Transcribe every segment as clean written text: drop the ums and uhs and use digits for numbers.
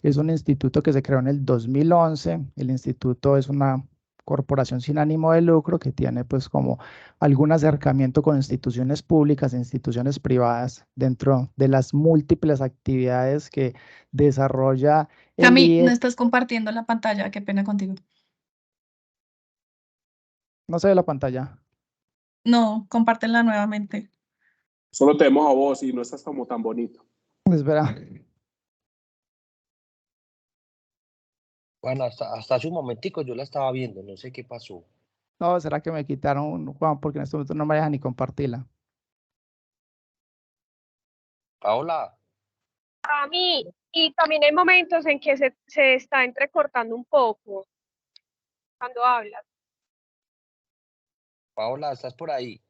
Es un instituto que se creó en el 2011. El instituto es una corporación sin ánimo de lucro que tiene pues como algún acercamiento con instituciones públicas e instituciones privadas dentro de las múltiples actividades que desarrolla el Cami, no IES. estás compartiendo la pantalla, qué pena contigo. No se ve la pantalla. No, compártela nuevamente. Solo te vemos a vos y no estás como tan bonito. Espera. Bueno, hasta hace un momentico yo la estaba viendo, no sé qué pasó. No, ¿será que me quitaron, Juan? Porque en este momento no me deja ni compartirla. Paola, A mí, y también hay momentos en que se está entrecortando un poco cuando hablas. Paola, ¿estás por ahí?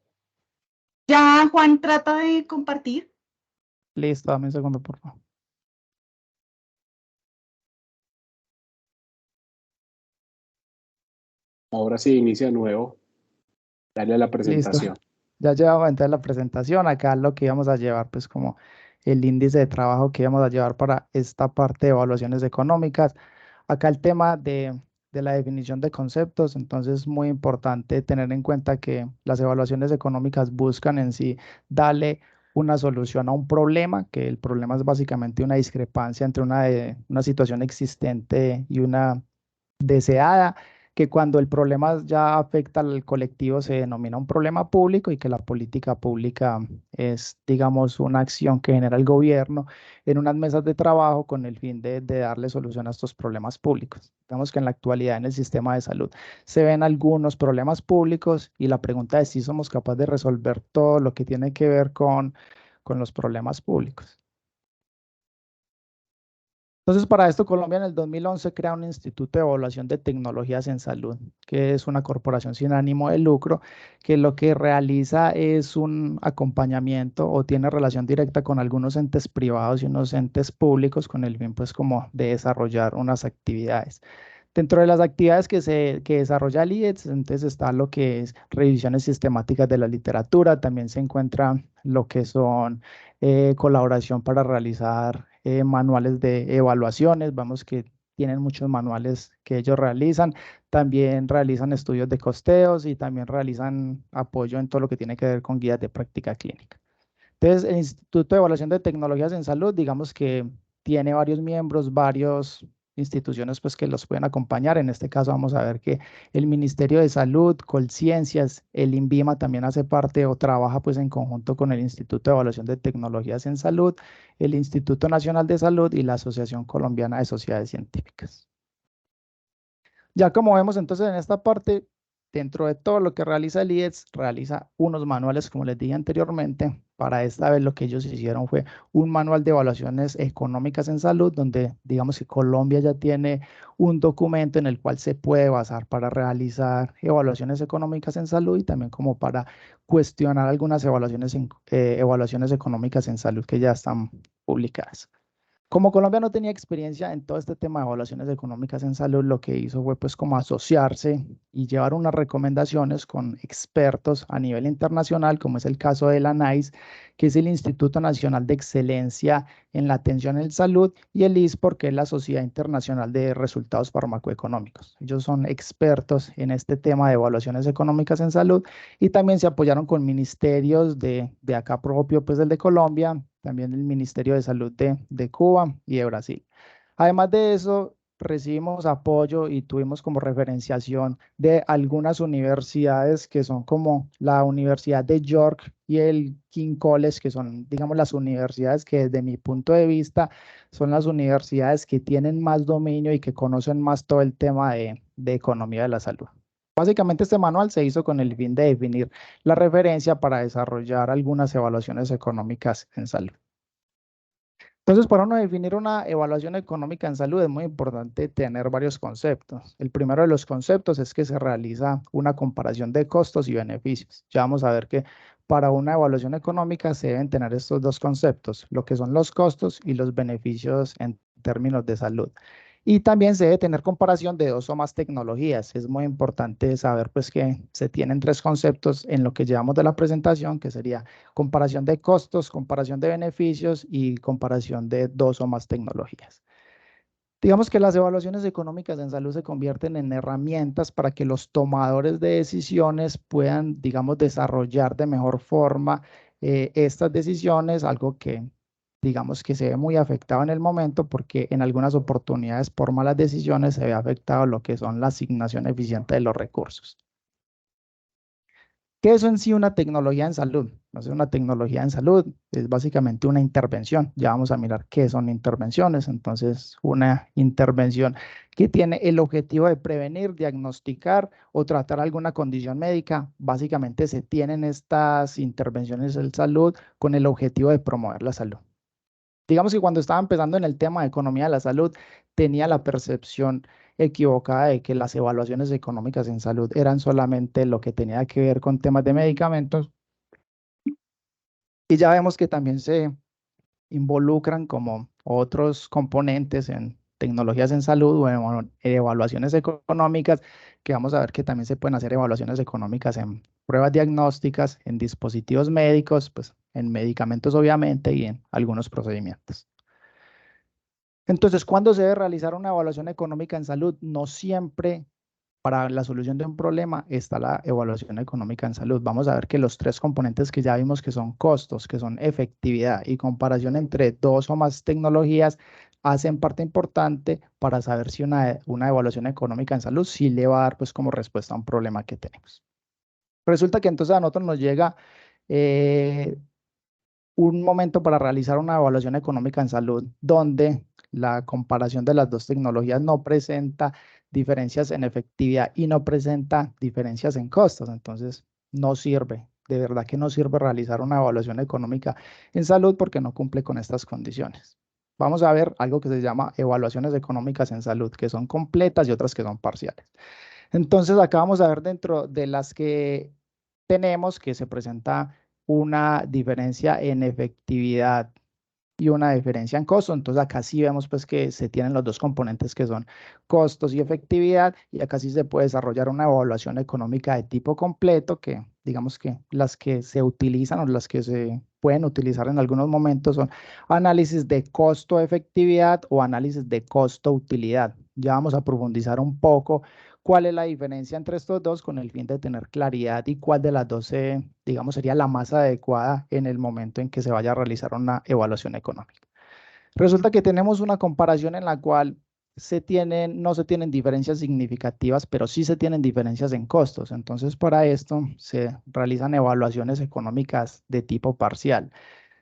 Ya, Juan, trata de compartir. Listo, dame un segundo, por favor. Ahora sí inicia de nuevo. Dale a la Listo. presentación. Ya llevamos a entrar la presentación. Acá lo que íbamos a llevar, pues como el índice de trabajo que íbamos a llevar para esta parte de evaluaciones económicas. Acá el tema de la definición de conceptos, entonces es muy importante tener en cuenta que las evaluaciones económicas buscan en sí darle una solución a un problema, que el problema es básicamente una discrepancia entre una situación existente y una deseada, que cuando el problema ya afecta al colectivo se denomina un problema público y que la política pública es, digamos, una acción que genera el gobierno en unas mesas de trabajo con el fin de darle solución a estos problemas públicos. Digamos que en la actualidad en el sistema de salud se ven algunos problemas públicos y la pregunta es si somos capaces de resolver todo lo que tiene que ver con los problemas públicos. Entonces, para esto, Colombia en el 2011 crea un Instituto de Evaluación de Tecnologías en Salud, que es una corporación sin ánimo de lucro, que lo que realiza es un acompañamiento o tiene relación directa con algunos entes privados y unos entes públicos con el fin, pues, como de desarrollar unas actividades. Dentro de las actividades que desarrolla el IES, entonces está lo que es revisiones sistemáticas de la literatura, también se encuentra lo que son colaboración para realizar manuales de evaluaciones, vamos que tienen muchos manuales que ellos realizan, también realizan estudios de costeos y también realizan apoyo en todo lo que tiene que ver con guías de práctica clínica. Entonces, el Instituto de Evaluación de Tecnologías en Salud, digamos que tiene varios miembros, varias instituciones pues, que los pueden acompañar. En este caso vamos a ver que el Ministerio de Salud, Colciencias, el INVIMA también hace parte o trabaja pues, en conjunto con el Instituto de Evaluación de Tecnologías en Salud, el Instituto Nacional de Salud y la Asociación Colombiana de Sociedades Científicas. Ya como vemos entonces en esta parte, dentro de todo lo que realiza el IES, realiza unos manuales, como les dije anteriormente. Para esta vez lo que ellos hicieron fue un manual de evaluaciones económicas en salud, donde digamos que Colombia ya tiene un documento en el cual se puede basar para realizar evaluaciones económicas en salud y también como para cuestionar algunas evaluaciones económicas en salud que ya están publicadas. Como Colombia no tenía experiencia en todo este tema de evaluaciones económicas en salud, lo que hizo fue pues como asociarse y llevar unas recomendaciones con expertos a nivel internacional, como es el caso de la NICE, que es el Instituto Nacional de Excelencia en la Atención en Salud, y el ISPOR, que es la Sociedad Internacional de Resultados Farmacoeconómicos. Ellos son expertos en este tema de evaluaciones económicas en salud y también se apoyaron con ministerios de acá propio, pues del de Colombia, también el Ministerio de Salud de Cuba y de Brasil. Además de eso, recibimos apoyo y tuvimos como referenciación de algunas universidades que son como la Universidad de York y el King College, que son, digamos, las universidades que desde mi punto de vista son las universidades que tienen más dominio y que conocen más todo el tema de economía de la salud. Básicamente este manual se hizo con el fin de definir la referencia para desarrollar algunas evaluaciones económicas en salud. Entonces, para uno definir una evaluación económica en salud es muy importante tener varios conceptos. El primero de los conceptos es que se realiza una comparación de costos y beneficios. Ya vamos a ver que para una evaluación económica se deben tener estos dos conceptos, lo que son los costos y los beneficios en términos de salud. Y también se debe tener comparación de dos o más tecnologías. Es muy importante saber pues que se tienen tres conceptos en lo que llevamos de la presentación, que sería comparación de costos, comparación de beneficios y comparación de dos o más tecnologías. Digamos que las evaluaciones económicas en salud se convierten en herramientas para que los tomadores de decisiones puedan, digamos, desarrollar de mejor forma estas decisiones, algo que, digamos, que se ve muy afectado en el momento porque en algunas oportunidades por malas decisiones se ve afectado lo que son la asignación eficiente de los recursos. ¿Qué es en sí una tecnología en salud? Entonces, una tecnología en salud es básicamente una intervención. Ya vamos a mirar qué son intervenciones. Entonces, una intervención que tiene el objetivo de prevenir, diagnosticar o tratar alguna condición médica. Básicamente se tienen estas intervenciones en salud con el objetivo de promover la salud. Digamos que cuando estaba empezando en el tema de economía de la salud, tenía la percepción equivocada de que las evaluaciones económicas en salud eran solamente lo que tenía que ver con temas de medicamentos. Y ya vemos que también se involucran como otros componentes en tecnologías en salud o en evaluaciones económicas, que vamos a ver que también se pueden hacer evaluaciones económicas en pruebas diagnósticas, en dispositivos médicos, pues en medicamentos obviamente y en algunos procedimientos. Entonces, ¿cuándo se debe realizar una evaluación económica en salud? No siempre para la solución de un problema está la evaluación económica en salud. Vamos a ver que los tres componentes que ya vimos que son costos, que son efectividad y comparación entre dos o más tecnologías, hacen parte importante para saber si una evaluación económica en salud sí le va a dar pues como respuesta a un problema que tenemos. Resulta que entonces a nosotros nos llega un momento para realizar una evaluación económica en salud donde la comparación de las dos tecnologías no presenta diferencias en efectividad y no presenta diferencias en costos. Entonces, no sirve, de verdad que no sirve realizar una evaluación económica en salud porque no cumple con estas condiciones. Vamos a ver algo que se llama evaluaciones económicas en salud, que son completas y otras que son parciales. Entonces, acá vamos a ver dentro de las que tenemos que se presenta una diferencia en efectividad y una diferencia en costo. Entonces acá sí vemos pues que se tienen los dos componentes que son costos y efectividad, y acá sí se puede desarrollar una evaluación económica de tipo completo, que digamos que las que se utilizan o las que se pueden utilizar en algunos momentos son análisis de costo-efectividad o análisis de costo-utilidad. Ya vamos a profundizar un poco cuál es la diferencia entre estos dos con el fin de tener claridad y cuál de las dos, digamos, sería la más adecuada en el momento en que se vaya a realizar una evaluación económica. Resulta que tenemos una comparación en la cual no se tienen diferencias significativas, pero sí se tienen diferencias en costos. Entonces, para esto se realizan evaluaciones económicas de tipo parcial.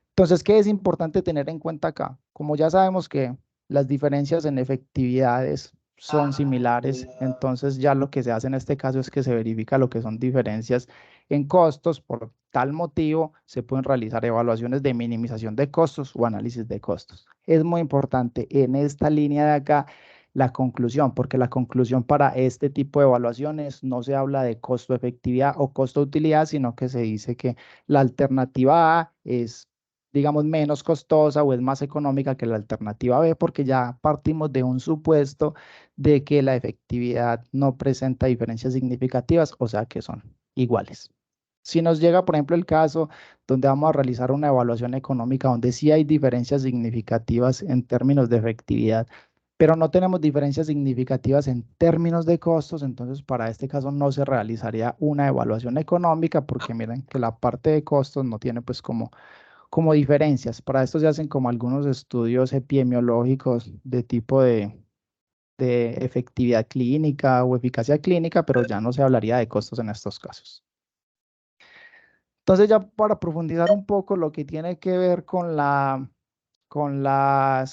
Entonces, ¿qué es importante tener en cuenta acá? Como ya sabemos que las diferencias en efectividades son similares, entonces ya lo que se hace en este caso es que se verifica lo que son diferencias en costos. Por tal motivo, se pueden realizar evaluaciones de minimización de costos o análisis de costos. Es muy importante en esta línea de acá la conclusión, porque la conclusión para este tipo de evaluaciones no se habla de costo-efectividad o costo-utilidad, sino que se dice que la alternativa A es, digamos, menos costosa o es más económica que la alternativa B, porque ya partimos de un supuesto de que la efectividad no presenta diferencias significativas, o sea que son iguales. Si nos llega, por ejemplo, el caso donde vamos a realizar una evaluación económica donde sí hay diferencias significativas en términos de efectividad, pero no tenemos diferencias significativas en términos de costos, entonces para este caso no se realizaría una evaluación económica, porque miren que la parte de costos no tiene pues como diferencias. Para esto se hacen como algunos estudios epidemiológicos de tipo de efectividad clínica o eficacia clínica, pero ya no se hablaría de costos en estos casos. Entonces, ya para profundizar un poco lo que tiene que ver con las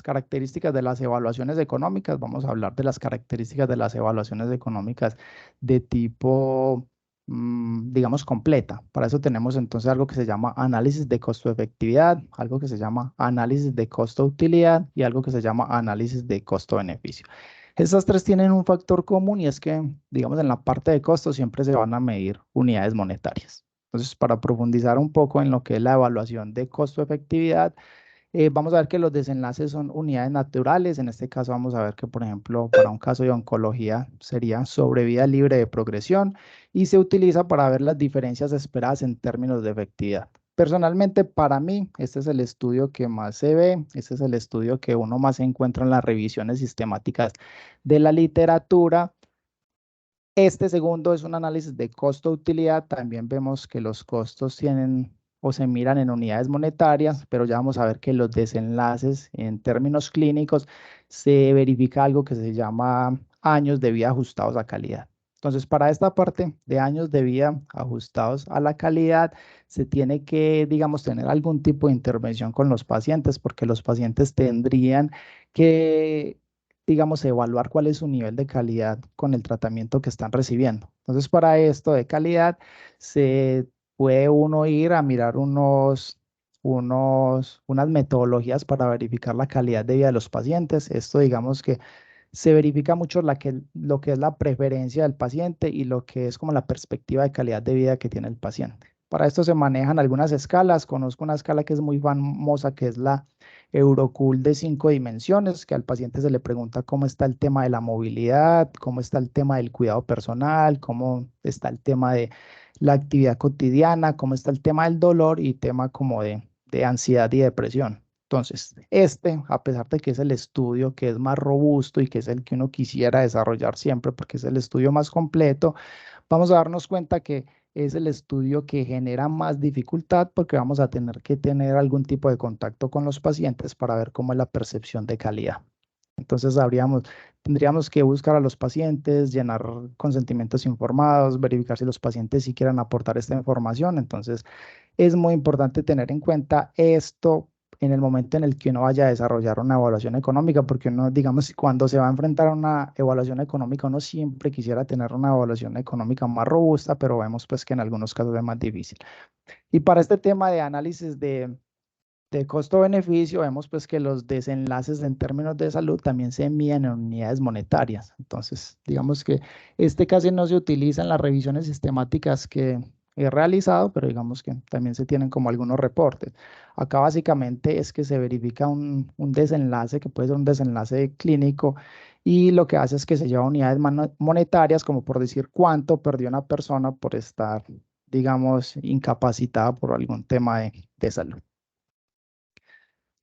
características de las evaluaciones económicas, vamos a hablar de las características de las evaluaciones económicas de tipo, digamos, completa. Para eso tenemos entonces algo que se llama análisis de costo-efectividad, algo que se llama análisis de costo-utilidad y algo que se llama análisis de costo-beneficio. Estas tres tienen un factor común y es que, digamos, en la parte de costos siempre se van a medir unidades monetarias. Entonces, para profundizar un poco en lo que es la evaluación de costo-efectividad, vamos a ver que los desenlaces son unidades naturales. En este caso vamos a ver que, por ejemplo, para un caso de oncología sería sobrevida libre de progresión y se utiliza para ver las diferencias esperadas en términos de efectividad. Personalmente, para mí, este es el estudio que más se ve, este es el estudio que uno más encuentra en las revisiones sistemáticas de la literatura. Este segundo es un análisis de costo-utilidad. También vemos que los costos tienen o se miran en unidades monetarias, pero ya vamos a ver que los desenlaces en términos clínicos se verifica algo que se llama años de vida ajustados a calidad. Entonces, para esta parte de años de vida ajustados a la calidad, se tiene que, digamos, tener algún tipo de intervención con los pacientes, porque los pacientes tendrían que, digamos, evaluar cuál es su nivel de calidad con el tratamiento que están recibiendo. Entonces, para esto de calidad, se puede uno ir a mirar unas metodologías para verificar la calidad de vida de los pacientes. Esto, digamos que se verifica mucho lo que es la preferencia del paciente y lo que es como la perspectiva de calidad de vida que tiene el paciente. Para esto se manejan algunas escalas. Conozco una escala que es muy famosa, que es la Eurocool de 5 dimensiones, que al paciente se le pregunta cómo está el tema de la movilidad, cómo está el tema del cuidado personal, cómo está el tema de la actividad cotidiana, cómo está el tema del dolor y tema como de ansiedad y depresión. Entonces, a pesar de que es el estudio que es más robusto y que es el que uno quisiera desarrollar siempre porque es el estudio más completo, vamos a darnos cuenta que es el estudio que genera más dificultad porque vamos a tener que tener algún tipo de contacto con los pacientes para ver cómo es la percepción de calidad. Entonces, tendríamos que buscar a los pacientes, llenar consentimientos informados, verificar si los pacientes sí quieren aportar esta información. Entonces, es muy importante tener en cuenta esto en el momento en el que uno vaya a desarrollar una evaluación económica, porque uno, digamos, cuando se va a enfrentar a una evaluación económica, uno siempre quisiera tener una evaluación económica más robusta, pero vemos pues que en algunos casos es más difícil. Y para este tema de análisis de costo-beneficio, vemos pues que los desenlaces en términos de salud también se miden en unidades monetarias. Entonces, digamos que casi no se utiliza en las revisiones sistemáticas que he realizado, pero digamos que también se tienen como algunos reportes. Acá básicamente es que se verifica un desenlace, que puede ser un desenlace clínico, y lo que hace es que se lleva unidades monetarias, como por decir cuánto perdió una persona por estar, digamos, incapacitada por algún tema de salud.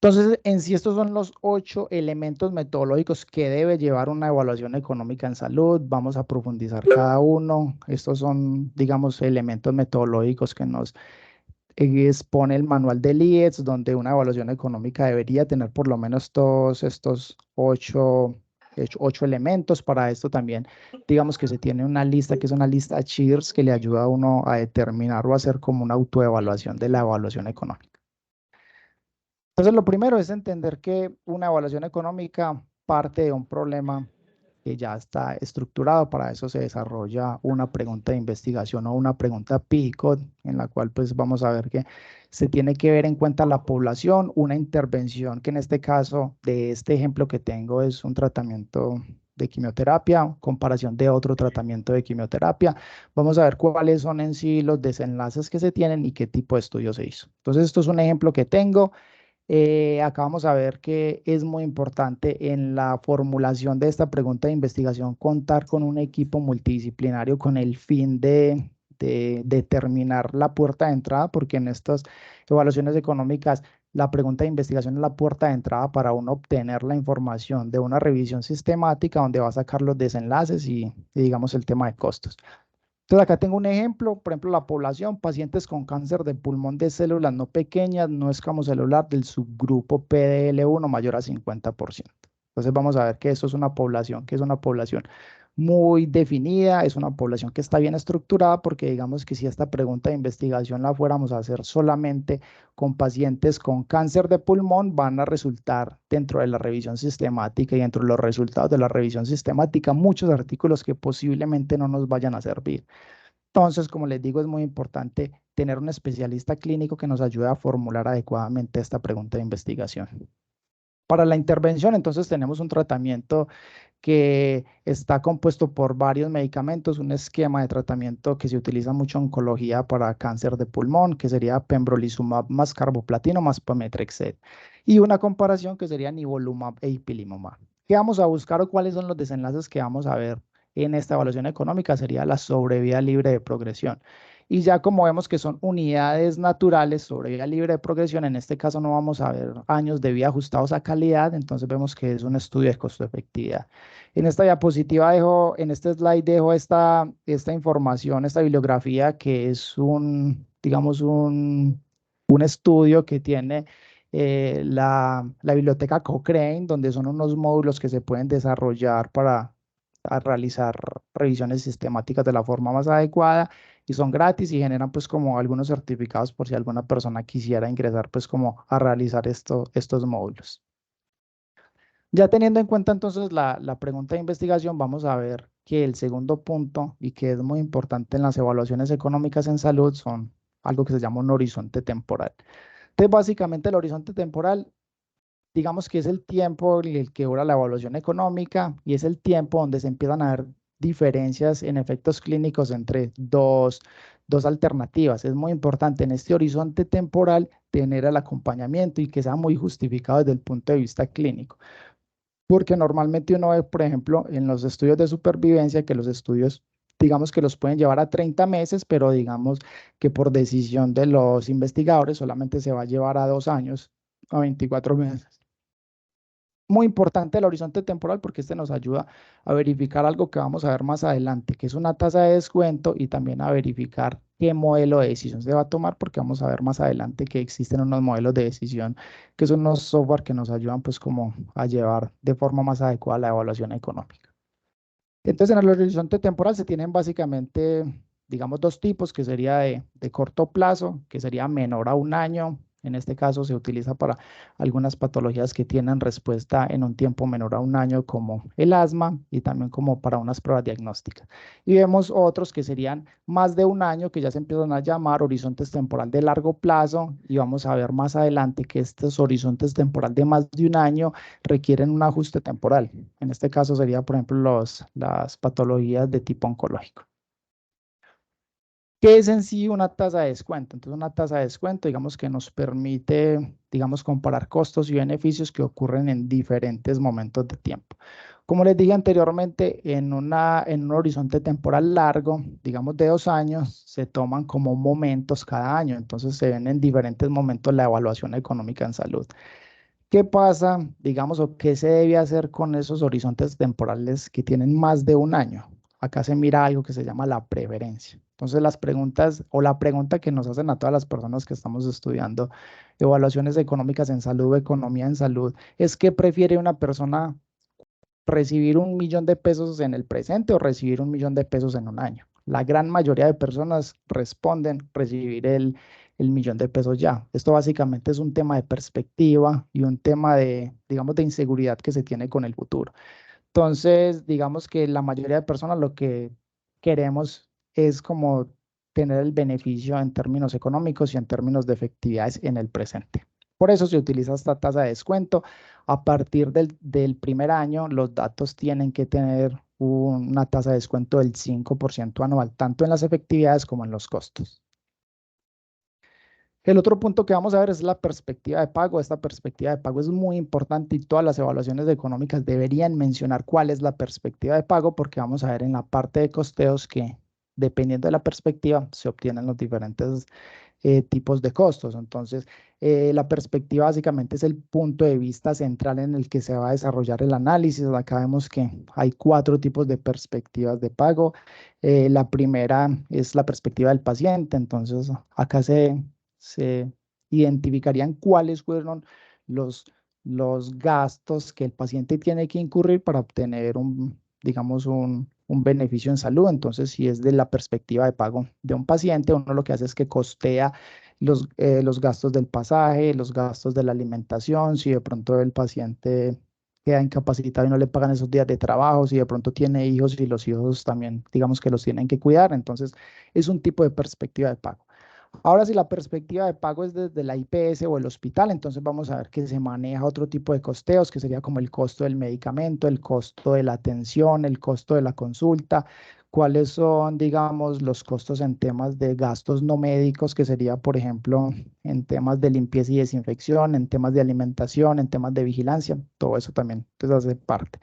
Entonces, en sí, estos son los 8 elementos metodológicos que debe llevar una evaluación económica en salud. Vamos a profundizar cada uno. Estos son, digamos, elementos metodológicos que nos expone el manual del IES, donde una evaluación económica debería tener por lo menos todos estos 8 elementos. Para esto también, digamos que se tiene una lista, que es una lista Cheers, que le ayuda a uno a determinar o hacer como una autoevaluación de la evaluación económica. Entonces, lo primero es entender que una evaluación económica parte de un problema que ya está estructurado. Para eso se desarrolla una pregunta de investigación o una pregunta PICOT, en la cual pues vamos a ver que se tiene que ver en cuenta la población, una intervención que en este caso de este ejemplo que tengo es un tratamiento de quimioterapia, comparación de otro tratamiento de quimioterapia. Vamos a ver cuáles son en sí los desenlaces que se tienen y qué tipo de estudio se hizo. Entonces, esto es un ejemplo que tengo. Acá vamos a ver que es muy importante en la formulación de esta pregunta de investigación contar con un equipo multidisciplinario con el fin de determinar la puerta de entrada, porque en estas evaluaciones económicas la pregunta de investigación es la puerta de entrada para uno obtener la información de una revisión sistemática donde va a sacar los desenlaces y digamos el tema de costos. Entonces acá tengo un ejemplo, por ejemplo, la población, pacientes con cáncer de pulmón de células no pequeñas, no escamocelular del subgrupo PDL1 mayor a 50%. Entonces vamos a ver que esto es una población, muy definida, es una población que está bien estructurada, porque digamos que si esta pregunta de investigación la fuéramos a hacer solamente con pacientes con cáncer de pulmón, van a resultar dentro de la revisión sistemática y dentro de los resultados de la revisión sistemática muchos artículos que posiblemente no nos vayan a servir. Entonces, como les digo, es muy importante tener un especialista clínico que nos ayude a formular adecuadamente esta pregunta de investigación. Para la intervención, entonces, tenemos un tratamiento que está compuesto por varios medicamentos, un esquema de tratamiento que se utiliza mucho en oncología para cáncer de pulmón, que sería pembrolizumab más carboplatino más pemetrexed, y una comparación que sería nivolumab e ipilimumab. ¿Qué vamos a buscar o cuáles son los desenlaces que vamos a ver en esta evaluación económica? Sería la sobrevida libre de progresión. Y ya como vemos que son unidades naturales sobre vía libre de progresión, en este caso no vamos a ver años de vida ajustados a calidad, entonces vemos que es un estudio de costo-efectividad. En esta diapositiva dejo, en este slide dejo esta información, esta bibliografía que es digamos, un estudio que tiene la biblioteca Cochrane, donde son unos módulos que se pueden desarrollar para realizar revisiones sistemáticas de la forma más adecuada y son gratis y generan pues como algunos certificados por si alguna persona quisiera ingresar pues como a realizar estos módulos. Ya teniendo en cuenta entonces la pregunta de investigación, vamos a ver que el segundo punto y que es muy importante en las evaluaciones económicas en salud son algo que se llama un horizonte temporal. Entonces básicamente el horizonte temporal, digamos que es el tiempo en el que dura la evaluación económica y es el tiempo donde se empiezan a ver diferencias en efectos clínicos entre dos alternativas. Es muy importante en este horizonte temporal tener el acompañamiento y que sea muy justificado desde el punto de vista clínico. Porque normalmente uno ve, por ejemplo, en los estudios de supervivencia que los estudios, digamos que los pueden llevar a 30 meses, pero digamos que por decisión de los investigadores solamente se va a llevar a 2 años, a 24 meses. Muy importante el horizonte temporal porque este nos ayuda a verificar algo que vamos a ver más adelante, que es una tasa de descuento y también a verificar qué modelo de decisión se va a tomar porque vamos a ver más adelante que existen unos modelos de decisión que son unos software que nos ayudan pues como a llevar de forma más adecuada la evaluación económica. Entonces en el horizonte temporal se tienen básicamente, digamos, dos tipos que sería de corto plazo, que sería menor a 1 año. En este caso se utiliza para algunas patologías que tienen respuesta en un tiempo menor a 1 año, como el asma y también como para unas pruebas diagnósticas. Y vemos otros que serían más de 1 año, que ya se empiezan a llamar horizontes temporal de largo plazo. Y vamos a ver más adelante que estos horizontes temporal de más de 1 año requieren un ajuste temporal. En este caso sería, por ejemplo, las patologías de tipo oncológico. ¿Qué es en sí una tasa de descuento? Entonces, una tasa de descuento, digamos que nos permite, digamos, comparar costos y beneficios que ocurren en diferentes momentos de tiempo. Como les dije anteriormente, en un horizonte temporal largo, digamos de 2 años, se toman como momentos cada año. Entonces, se ven en diferentes momentos la evaluación económica en salud. ¿Qué pasa, digamos, o qué se debe hacer con esos horizontes temporales que tienen más de 1 año? Acá se mira algo que se llama la preferencia. Entonces, las preguntas o la pregunta que nos hacen a todas las personas que estamos estudiando evaluaciones económicas en salud o economía en salud es ¿qué prefiere una persona recibir 1 millón de pesos en el presente o recibir 1 millón de pesos en 1 año? La gran mayoría de personas responden recibir el 1 millón de pesos ya. Esto básicamente es un tema de perspectiva y un tema de, digamos, de inseguridad que se tiene con el futuro. Entonces, digamos que la mayoría de personas lo que queremos es como tener el beneficio en términos económicos y en términos de efectividades en el presente. Por eso se utiliza esta tasa de descuento. A partir del primer año, los datos tienen que tener una tasa de descuento del 5% anual, tanto en las efectividades como en los costos. El otro punto que vamos a ver es la perspectiva de pago. Esta perspectiva de pago es muy importante y todas las evaluaciones económicas deberían mencionar cuál es la perspectiva de pago porque vamos a ver en la parte de costeos que dependiendo de la perspectiva se obtienen los diferentes tipos de costos. Entonces, la perspectiva básicamente es el punto de vista central en el que se va a desarrollar el análisis. Acá vemos que hay 4 tipos de perspectivas de pago. La primera es la perspectiva del paciente. Entonces, acá se identificarían cuáles fueron los gastos que el paciente tiene que incurrir para obtener digamos, un beneficio en salud. Entonces, si es de la perspectiva de pago de un paciente, uno lo que hace es que costea los gastos del pasaje, los gastos de la alimentación, si de pronto el paciente queda incapacitado y no le pagan esos días de trabajo, si de pronto tiene hijos y los hijos también, digamos que los tienen que cuidar. Entonces, es un tipo de perspectiva de pago. Ahora, si la perspectiva de pago es desde la IPS o el hospital, entonces vamos a ver que se maneja otro tipo de costeos, que sería como el costo del medicamento, el costo de la atención, el costo de la consulta, cuáles son, digamos, los costos en temas de gastos no médicos, que sería, por ejemplo, en temas de limpieza y desinfección, en temas de alimentación, en temas de vigilancia, todo eso también entonces hace parte.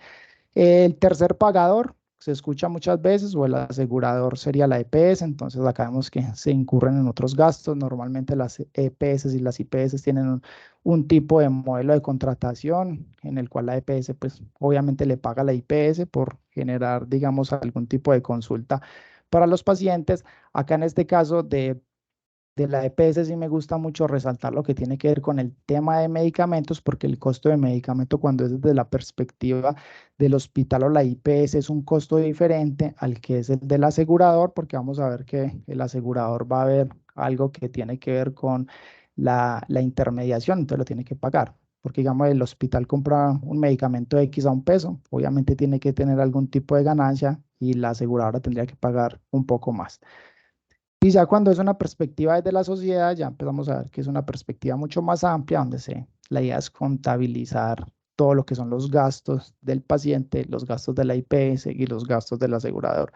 El tercer pagador se escucha muchas veces, o el asegurador sería la EPS. Entonces acá vemos que se incurren en otros gastos. Normalmente las EPS y las IPS tienen un tipo de modelo de contratación en el cual la EPS pues obviamente le paga a la IPS por generar, digamos, algún tipo de consulta para los pacientes. Acá en este caso de la EPS sí me gusta mucho resaltar lo que tiene que ver con el tema de medicamentos, porque el costo de medicamento, cuando es desde la perspectiva del hospital o la IPS, es un costo diferente al que es el del asegurador, porque vamos a ver que el asegurador va a ver algo que tiene que ver con la intermediación, entonces lo tiene que pagar. Porque digamos el hospital compra un medicamento X a $1, obviamente tiene que tener algún tipo de ganancia y la aseguradora tendría que pagar un poco más. Y ya cuando es una perspectiva desde la sociedad, ya empezamos a ver que es una perspectiva mucho más amplia, donde la idea es contabilizar todo lo que son los gastos del paciente, los gastos de la IPS y los gastos del asegurador.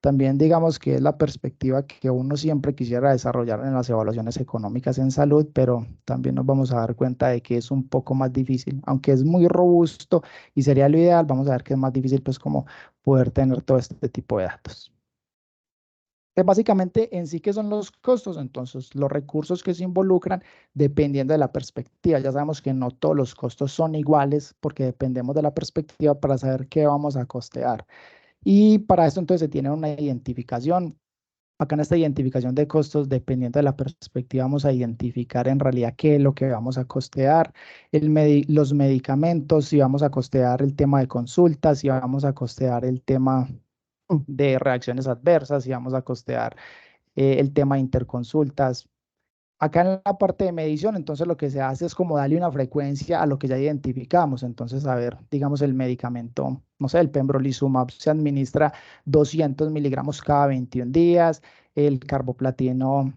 También digamos que es la perspectiva que uno siempre quisiera desarrollar en las evaluaciones económicas en salud, pero también nos vamos a dar cuenta de que es un poco más difícil, aunque es muy robusto y sería lo ideal, vamos a ver que es más difícil pues como poder tener todo este tipo de datos. Básicamente en sí, ¿qué son los costos? Entonces, los recursos que se involucran dependiendo de la perspectiva. Ya sabemos que no todos los costos son iguales porque dependemos de la perspectiva para saber qué vamos a costear. Y para esto entonces se tiene una identificación. Acá en esta identificación de costos, dependiendo de la perspectiva, vamos a identificar en realidad qué es lo que vamos a costear, los medicamentos, si vamos a costear el tema de consultas, si vamos a costear el tema de reacciones adversas, y vamos a costear el tema de interconsultas. Acá en la parte de medición, entonces lo que se hace es como darle una frecuencia a lo que ya identificamos. Entonces, a ver, digamos el medicamento, no sé, el pembrolizumab se administra 200 miligramos cada 21 días, el carboplatino,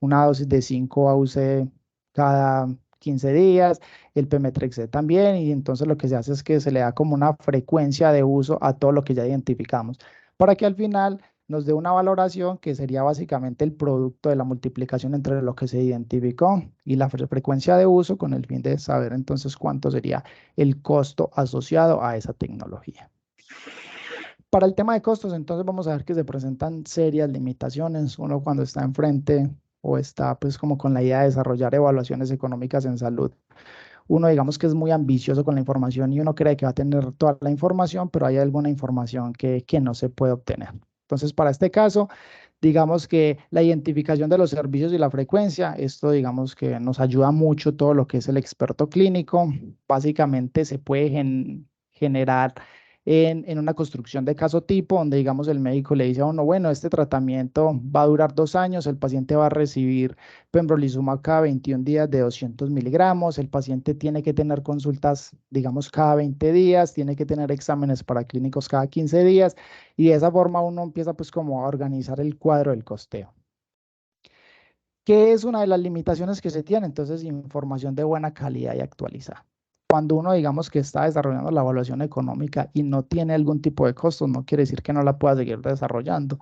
una dosis de 5 AUC cada 15 días, el pemetrexed también, y entonces lo que se hace es que se le da como una frecuencia de uso a todo lo que ya identificamos, para que al final nos dé una valoración que sería básicamente el producto de la multiplicación entre lo que se identificó y la frecuencia de uso, con el fin de saber entonces cuánto sería el costo asociado a esa tecnología. Para el tema de costos, entonces vamos a ver que se presentan serias limitaciones. Uno cuando está enfrente o está pues como con la idea de desarrollar evaluaciones económicas en salud, uno digamos que es muy ambicioso con la información y uno cree que va a tener toda la información, pero hay alguna información que no se puede obtener. Entonces, para este caso, digamos que la identificación de los servicios y la frecuencia, esto digamos que nos ayuda mucho todo lo que es el experto clínico. Básicamente se puede generar en una construcción de caso tipo, donde digamos el médico le dice a uno, bueno, este tratamiento va a durar 2 años, el paciente va a recibir pembrolizumab cada 21 días de 200 miligramos, el paciente tiene que tener consultas, digamos, cada 20 días, tiene que tener exámenes paraclínicos cada 15 días, y de esa forma uno empieza pues como a organizar el cuadro del costeo. ¿Qué es una de las limitaciones que se tiene? Entonces, información de buena calidad y actualizada. Cuando uno, digamos, que está desarrollando la evaluación económica y no tiene algún tipo de costos, no quiere decir que no la pueda seguir desarrollando.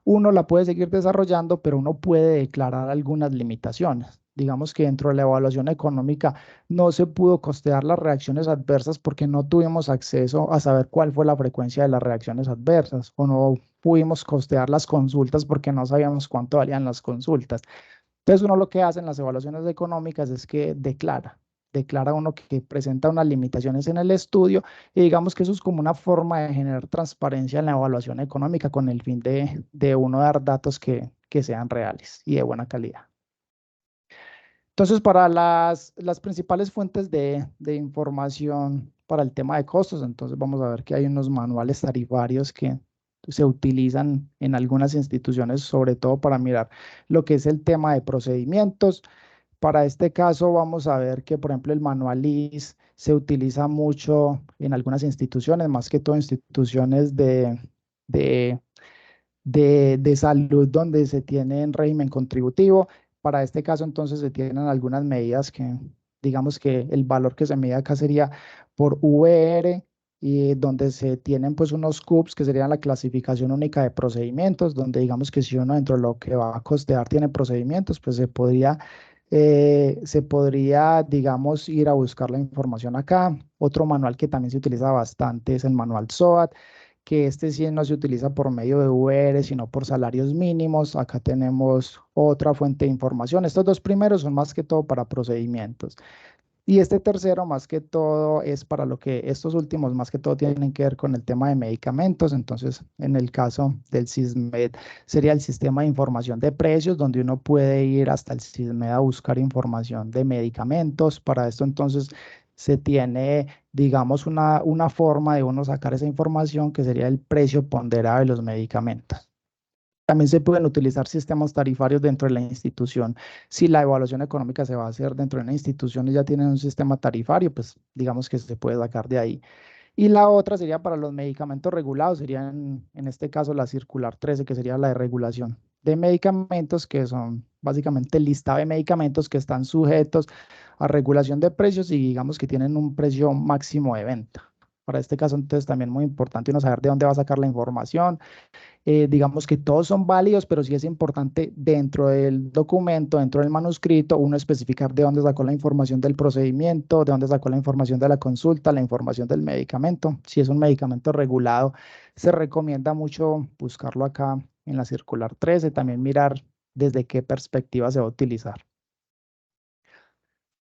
Uno la puede seguir desarrollando, pero uno puede declarar algunas limitaciones. Digamos que dentro de la evaluación económica no se pudo costear las reacciones adversas porque no tuvimos acceso a saber cuál fue la frecuencia de las reacciones adversas, o no pudimos costear las consultas porque no sabíamos cuánto valían las consultas. Entonces uno lo que hace en las evaluaciones económicas es que declara uno que presenta unas limitaciones en el estudio, y digamos que eso es como una forma de generar transparencia en la evaluación económica con el fin de uno dar datos que sean reales y de buena calidad. Entonces, para las principales fuentes de información para el tema de costos, entonces vamos a ver que hay unos manuales tarifarios que se utilizan en algunas instituciones, sobre todo para mirar lo que es el tema de procedimientos. Para este caso vamos a ver que, por ejemplo, el manual LIS se utiliza mucho en algunas instituciones, más que todo instituciones de salud donde se tiene en régimen contributivo. Para este caso, entonces, se tienen algunas medidas que, digamos que el valor que se mide acá sería por VR, y donde se tienen pues unos CUPs, que serían la clasificación única de procedimientos, donde digamos que si uno dentro de lo que va a costear tiene procedimientos, pues se podría, digamos, ir a buscar la información acá. Otro manual que también se utiliza bastante es el manual SOAT, que este sí no se utiliza por medio de VR, sino por salarios mínimos. Acá tenemos otra fuente de información. Estos dos primeros son más que todo para procedimientos. Y este tercero, más que todo, es para lo que estos últimos, más que todo, tienen que ver con el tema de medicamentos. Entonces, en el caso del SISMED, sería el sistema de información de precios, donde uno puede ir hasta el SISMED a buscar información de medicamentos. Para esto, entonces, se tiene, digamos, una forma de uno sacar esa información, que sería el precio ponderado de los medicamentos. También se pueden utilizar sistemas tarifarios dentro de la institución. Si la evaluación económica se va a hacer dentro de una institución y ya tienen un sistema tarifario, pues digamos que se puede sacar de ahí. Y la otra sería para los medicamentos regulados, sería en este caso la circular 13, que sería la de regulación de medicamentos, que son básicamente el listado de medicamentos que están sujetos a regulación de precios y digamos que tienen un precio máximo de venta. Para este caso, entonces, también muy importante uno saber de dónde va a sacar la información. Digamos que todos son válidos, pero sí es importante dentro del documento, dentro del manuscrito, uno especificar de dónde sacó la información del procedimiento, de dónde sacó la información de la consulta, la información del medicamento. Si es un medicamento regulado, se recomienda mucho buscarlo acá en la circular 13, también mirar desde qué perspectiva se va a utilizar.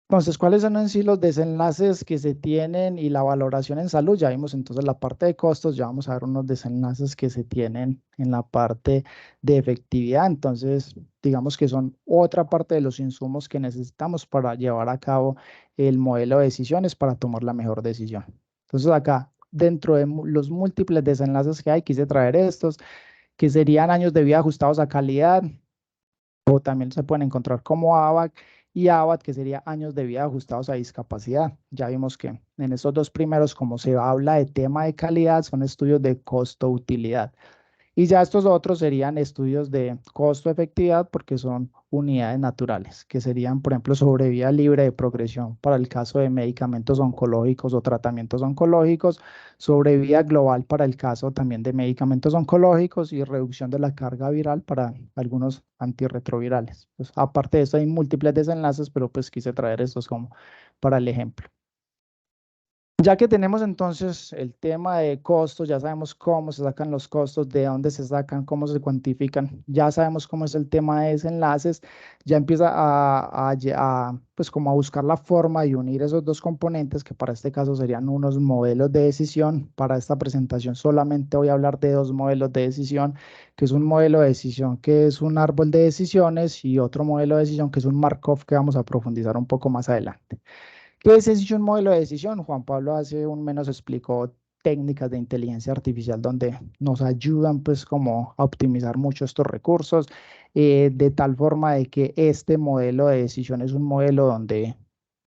Entonces, ¿cuáles son en sí los desenlaces que se tienen y la valoración en salud? Ya vimos entonces la parte de costos, ya vamos a ver unos desenlaces que se tienen en la parte de efectividad. Entonces, digamos que son otra parte de los insumos que necesitamos para llevar a cabo el modelo de decisiones para tomar la mejor decisión. Entonces, acá, dentro de los múltiples desenlaces que hay, quise traer estos, que serían años de vida ajustados a calidad, o también se pueden encontrar como ABAC, y ABAT, que sería años de vida ajustados a discapacidad. Ya vimos que en estos dos primeros, como se habla de tema de calidad, son estudios de costo-utilidad. Y ya estos otros serían estudios de costo-efectividad porque son unidades naturales, que serían, por ejemplo, sobrevida libre de progresión para el caso de medicamentos oncológicos o tratamientos oncológicos, sobrevida global para el caso también de medicamentos oncológicos y reducción de la carga viral para algunos antirretrovirales. Pues, aparte de eso, hay múltiples desenlaces, pero pues quise traer estos como para el ejemplo. Ya que tenemos entonces el tema de costos, ya sabemos cómo se sacan los costos, de dónde se sacan, cómo se cuantifican, ya sabemos cómo es el tema de desenlaces, ya empieza pues como a buscar la forma de unir esos dos componentes, que para este caso serían unos modelos de decisión. Para esta presentación solamente voy a hablar de dos modelos de decisión, que es un modelo de decisión que es un árbol de decisiones y otro modelo de decisión que es un Markov, que vamos a profundizar un poco más adelante. ¿Qué es un modelo de decisión? Juan Pablo hace un menos explicó técnicas de inteligencia artificial donde nos ayudan pues como a optimizar mucho estos recursos, de tal forma de que este modelo de decisión es un modelo donde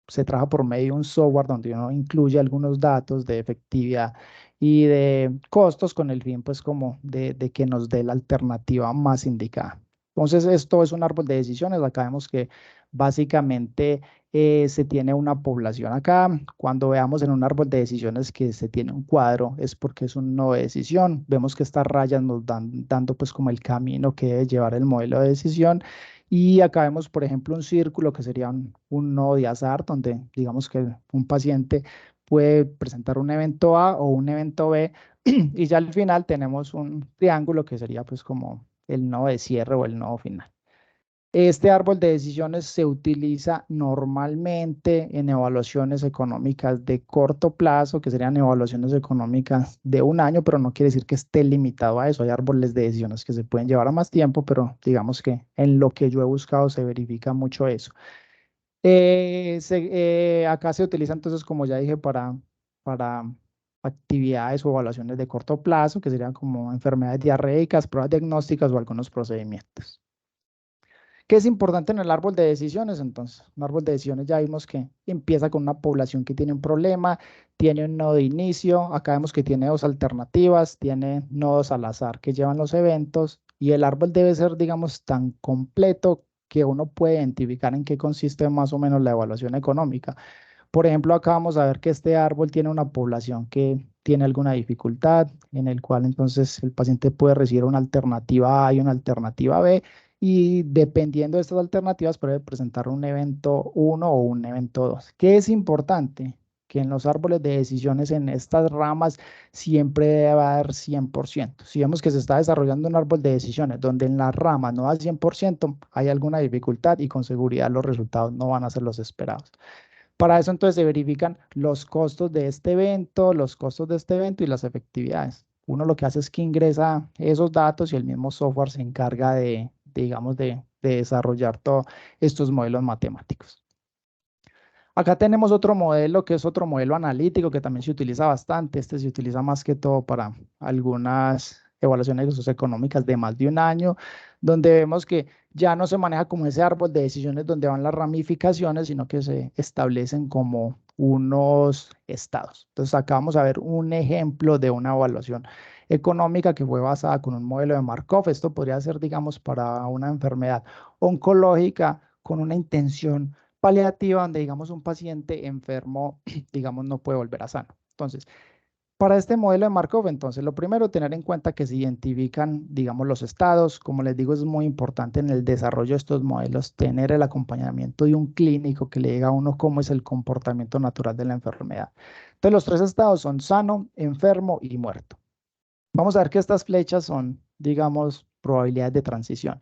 se trabaja por medio de un software donde uno incluye algunos datos de efectividad y de costos con el fin pues como de que nos dé la alternativa más indicada. Entonces esto es un árbol de decisiones. Acá vemos que básicamente se tiene una población acá. Cuando veamos en un árbol de decisiones que se tiene un cuadro, es porque es un nodo de decisión. Vemos que estas rayas nos dan dando pues como el camino que debe llevar el modelo de decisión. Y acá vemos, por ejemplo, un círculo que sería un nodo de azar, donde digamos que un paciente puede presentar un evento A o un evento B, y ya al final tenemos un triángulo que sería pues como el nodo de cierre o el nodo final. Este árbol de decisiones se utiliza normalmente en evaluaciones económicas de corto plazo, que serían evaluaciones económicas de un año, pero no quiere decir que esté limitado a eso. Hay árboles de decisiones que se pueden llevar a más tiempo, pero digamos que en lo que yo he buscado se verifica mucho eso. Acá se utiliza entonces, como ya dije, para actividades o evaluaciones de corto plazo, que serían como enfermedades diarreicas, pruebas diagnósticas o algunos procedimientos. ¿Qué es importante en el árbol de decisiones? Entonces, un árbol de decisiones ya vimos que empieza con una población que tiene un problema, tiene un nodo de inicio, acá vemos que tiene dos alternativas, tiene nodos al azar que llevan los eventos, y el árbol debe ser, digamos, tan completo que uno puede identificar en qué consiste más o menos la evaluación económica. Por ejemplo, acá vamos a ver que este árbol tiene una población que tiene alguna dificultad, en el cual entonces el paciente puede recibir una alternativa A y una alternativa B, y dependiendo de estas alternativas puede presentar un evento 1 o un evento 2. ¿Qué es importante? que en los árboles de decisiones, en estas ramas, siempre debe haber 100%. Si vemos que se está desarrollando un árbol de decisiones donde en las ramas no da 100%, hay alguna dificultad y con seguridad los resultados no van a ser los esperados. Para eso entonces se verifican los costos de este evento, los costos de este evento y las efectividades. Uno lo que hace es que ingresa esos datos y el mismo software se encarga digamos, de desarrollar todos estos modelos matemáticos. Acá tenemos otro modelo que es otro modelo analítico que también se utiliza bastante. Este se utiliza más que todo para algunas evaluaciones socioeconómicas de más de un año, donde vemos que ya no se maneja como ese árbol de decisiones donde van las ramificaciones, sino que se establecen como unos estados. Entonces acá vamos a ver un ejemplo de una evaluación económica que fue basada con un modelo de Markov. Esto podría ser, digamos, para una enfermedad oncológica con una intención paliativa, donde, digamos, un paciente enfermo, digamos, no puede volver a sano. Entonces, para este modelo de Markov, entonces, lo primero, tener en cuenta que se identifican, digamos, los estados. Como les digo, es muy importante en el desarrollo de estos modelos tener el acompañamiento de un clínico que le diga a uno cómo es el comportamiento natural de la enfermedad. Entonces, los tres estados son sano, enfermo y muerto. Vamos a ver que estas flechas son, digamos, probabilidades de transición.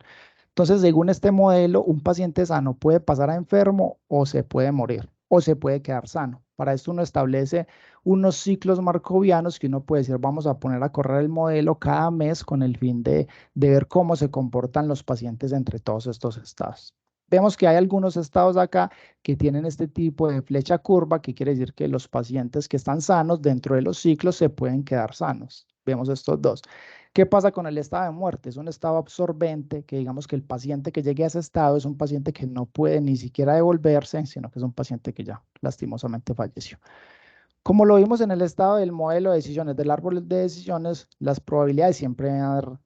Entonces, según este modelo, un paciente sano puede pasar a enfermo o se puede morir o se puede quedar sano. Para esto uno establece unos ciclos markovianos que uno puede decir, vamos a poner a correr el modelo cada mes con el fin de ver cómo se comportan los pacientes entre todos estos estados. Vemos que hay algunos estados acá que tienen este tipo de flecha curva, que quiere decir que los pacientes que están sanos dentro de los ciclos se pueden quedar sanos. Vemos estos dos. ¿Qué pasa con el estado de muerte? Es un estado absorbente, que digamos que el paciente que llegue a ese estado es un paciente que no puede ni siquiera devolverse, sino que es un paciente que ya lastimosamente falleció. Como lo vimos en el estado del modelo de decisiones, del árbol de decisiones, las probabilidades siempre van a dar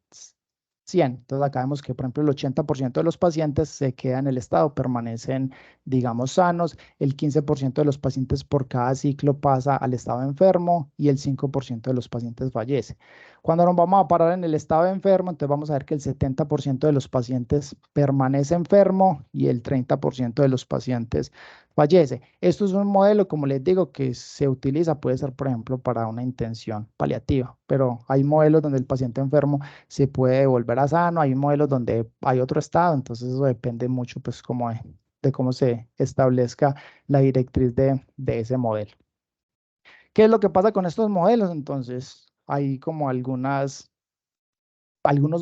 100. Entonces acá vemos que, por ejemplo, el 80% de los pacientes se quedan en el estado, permanecen, digamos, sanos. El 15% de los pacientes por cada ciclo pasa al estado enfermo y el 5% de los pacientes fallece. Cuando nos vamos a parar en el estado enfermo, entonces vamos a ver que el 70% de los pacientes permanece enfermo y el 30% de los pacientes fallece. Esto es un modelo, como les digo, que se utiliza, puede ser, por ejemplo, para una intención paliativa, pero hay modelos donde el paciente enfermo se puede volver a sano, hay modelos donde hay otro estado, entonces eso depende mucho, pues, como de cómo se establezca la directriz de ese modelo. ¿Qué es lo que pasa con estos modelos? Entonces, hay como algunos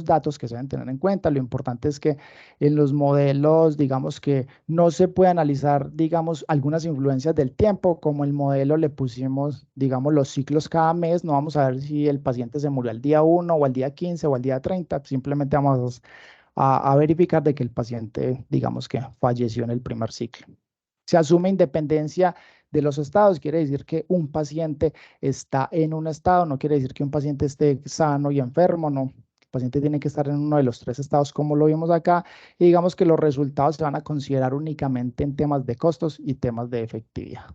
datos que se deben tener en cuenta. Lo importante es que en los modelos, digamos que no se puede analizar, digamos, algunas influencias del tiempo. Como el modelo le pusimos, digamos, los ciclos cada mes, no vamos a ver si el paciente se murió al día 1 o al día 15 o al día 30. Simplemente vamos a verificar de que el paciente, digamos, que falleció en el primer ciclo. Se asume independencia de los estados, quiere decir que un paciente está en un estado, no quiere decir que un paciente esté sano y enfermo, no. El paciente tiene que estar en uno de los tres estados, como lo vimos acá, y digamos que los resultados se van a considerar únicamente en temas de costos y temas de efectividad.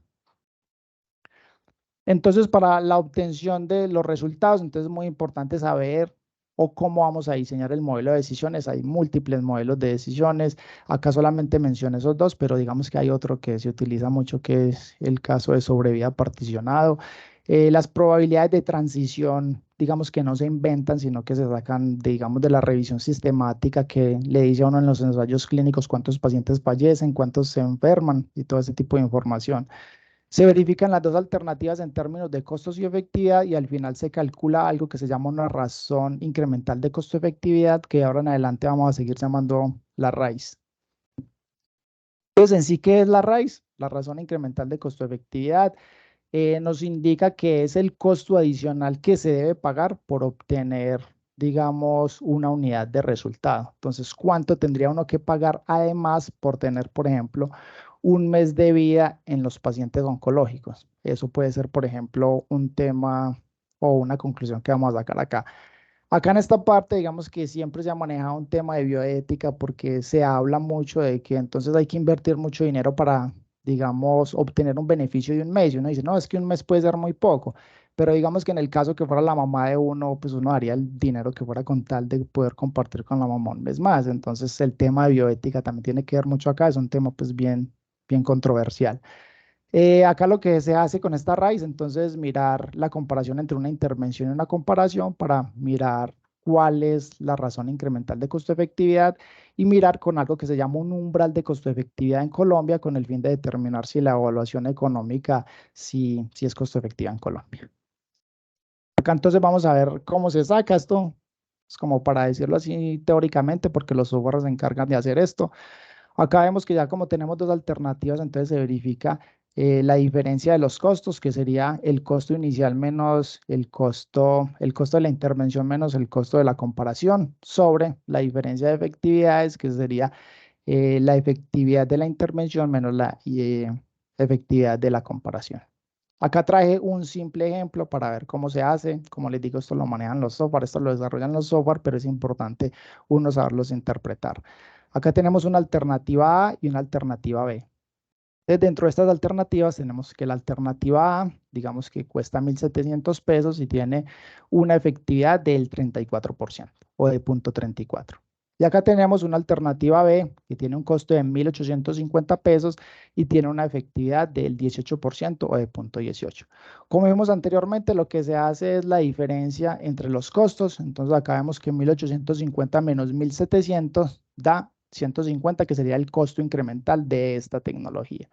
Entonces, para la obtención de los resultados, entonces es muy importante saber o cómo vamos a diseñar el modelo de decisiones. Hay múltiples modelos de decisiones. Acá solamente mencioné esos dos, pero digamos que hay otro que se utiliza mucho, que es el caso de sobrevida particionado. Las probabilidades de transición, digamos que no se inventan, sino que se sacan, digamos, de la revisión sistemática que le dice a uno en los ensayos clínicos cuántos pacientes fallecen, cuántos se enferman y todo ese tipo de información. Se verifican las dos alternativas en términos de costos y efectividad y al final se calcula algo que se llama una razón incremental de costo-efectividad, que ahora en adelante vamos a seguir llamando la raíz. Entonces, en sí, ¿qué es la raíz? La razón incremental de costo-efectividad nos indica que es el costo adicional que se debe pagar por obtener, digamos, una unidad de resultado. Entonces, ¿cuánto tendría uno que pagar además por tener, por ejemplo, un mes de vida en los pacientes oncológicos? Eso puede ser, por ejemplo, un tema o una conclusión que vamos a sacar acá. Acá en esta parte, digamos que siempre se ha manejado un tema de bioética porque se habla mucho de que entonces hay que invertir mucho dinero para, digamos, obtener un beneficio de un mes. Y uno dice, no, es que un mes puede ser muy poco, pero digamos que en el caso que fuera la mamá de uno, pues uno daría el dinero que fuera con tal de poder compartir con la mamá un mes más. Entonces el tema de bioética también tiene que ver mucho acá, es un tema pues bien controversial. Acá lo que se hace con esta raíz, entonces mirar la comparación entre una intervención y una comparación para mirar cuál es la razón incremental de costo-efectividad y mirar con algo que se llama un umbral de costo-efectividad en Colombia con el fin de determinar si la evaluación económica si es costo-efectiva en Colombia. Acá entonces vamos a ver cómo se saca esto, es como para decirlo así teóricamente, porque los softwares se encargan de hacer esto. Acá vemos que ya como tenemos dos alternativas, entonces se verifica la diferencia de los costos, que sería el costo inicial menos el costo de la intervención menos el costo de la comparación, sobre la diferencia de efectividades, que sería la efectividad de la intervención menos la efectividad de la comparación. Acá traje un simple ejemplo para ver cómo se hace. Como les digo, esto lo manejan los software, esto lo desarrollan los software, pero es importante uno saberlos interpretar. Acá tenemos una alternativa A y una alternativa B. Entonces, dentro de estas alternativas tenemos que la alternativa A, digamos que cuesta 1.700 pesos y tiene una efectividad del 34% o de 0.34. Y acá tenemos una alternativa B que tiene un costo de 1.850 pesos y tiene una efectividad del 18% o de 0.18. Como vimos anteriormente, lo que se hace es la diferencia entre los costos. Entonces acá vemos que 1.850 menos 1.700 da 150, que sería el costo incremental de esta tecnología.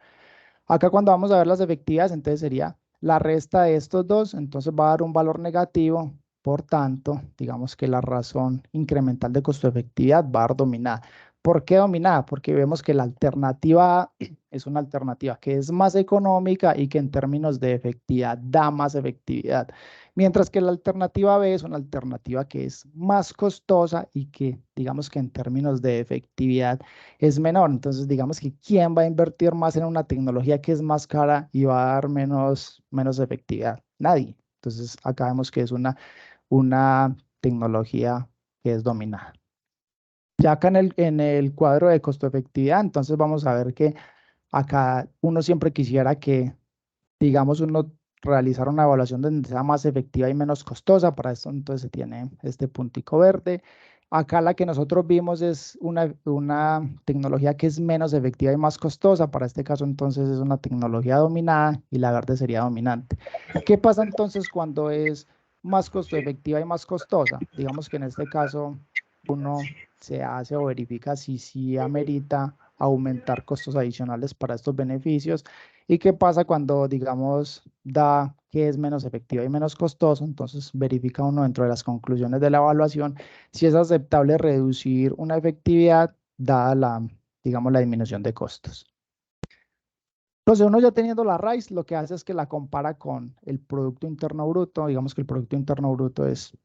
Acá cuando vamos a ver las efectividades, entonces sería la resta de estos dos, entonces va a dar un valor negativo. Por tanto, digamos que la razón incremental de costo-efectividad va a dar dominada. ¿Por qué dominada? Porque vemos que la alternativa A es una alternativa que es más económica y que en términos de efectividad da más efectividad. Mientras que la alternativa B es una alternativa que es más costosa y que, digamos que en términos de efectividad es menor. Entonces, digamos que ¿quién va a invertir más en una tecnología que es más cara y va a dar menos efectividad? Nadie. Entonces, acá vemos que es una tecnología que es dominada. Ya acá en el cuadro de costo-efectividad, entonces vamos a ver que acá uno siempre quisiera que, digamos, uno realizar una evaluación donde sea más efectiva y menos costosa. Para esto entonces se tiene este puntico verde. Acá la que nosotros vimos es una tecnología que es menos efectiva y más costosa. Para este caso entonces es una tecnología dominada y la verde sería dominante. ¿Qué pasa entonces cuando es más costo efectiva y más costosa? Digamos que en este caso uno se hace o verifica si sí amerita aumentar costos adicionales para estos beneficios. ¿Y qué pasa cuando, digamos, da que es menos efectivo y menos costoso? Entonces verifica uno dentro de las conclusiones de la evaluación si es aceptable reducir una efectividad dada la, digamos, la disminución de costos. Entonces, uno ya teniendo la raíz, lo que hace es que la compara con el Producto Interno Bruto. Digamos que el Producto Interno Bruto es,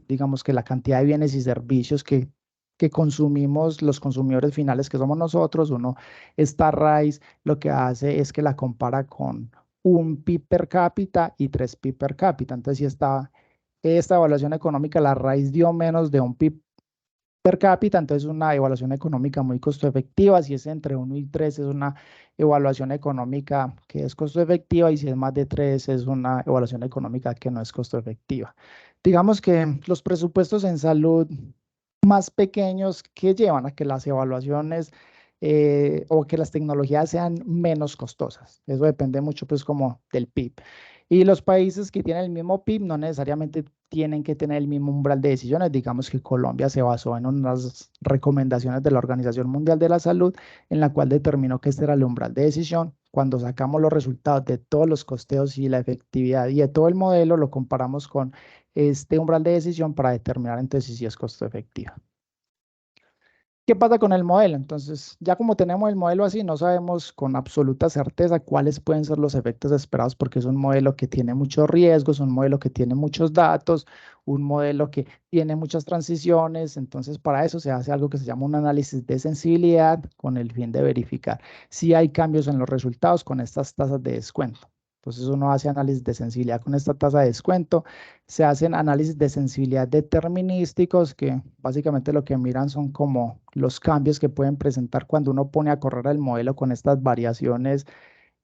digamos que la cantidad de bienes y servicios que consumimos los consumidores finales, que somos nosotros. Uno, esta raíz lo que hace es que la compara con un PIB per cápita y 3 PIB per cápita. Entonces, si esta evaluación económica, la raíz dio menos de un PIB per cápita, entonces una evaluación económica muy costo efectiva. Si es entre 1 y 3 es una evaluación económica que es costo efectiva, y si es más de 3 es una evaluación económica que no es costo efectiva. Digamos que los presupuestos en salud más pequeños que llevan a que las evaluaciones o que las tecnologías sean menos costosas. Eso depende mucho pues como del PIB. Y los países que tienen el mismo PIB no necesariamente tienen que tener el mismo umbral de decisiones. Digamos que Colombia se basó en unas recomendaciones de la Organización Mundial de la Salud, en la cual determinó que este era el umbral de decisión. Cuando sacamos los resultados de todos los costeos y la efectividad y de todo el modelo, lo comparamos con este umbral de decisión para determinar entonces si es costo efectivo. ¿Qué pasa con el modelo? Entonces, ya como tenemos el modelo así, no sabemos con absoluta certeza cuáles pueden ser los efectos esperados, porque es un modelo que tiene muchos riesgos, un modelo que tiene muchos datos, un modelo que tiene muchas transiciones. Entonces, para eso se hace algo que se llama un análisis de sensibilidad con el fin de verificar si hay cambios en los resultados con estas tasas de descuento. Entonces uno hace análisis de sensibilidad con esta tasa de descuento. Se hacen análisis de sensibilidad determinísticos, que básicamente lo que miran son como los cambios que pueden presentar cuando uno pone a correr el modelo con estas variaciones,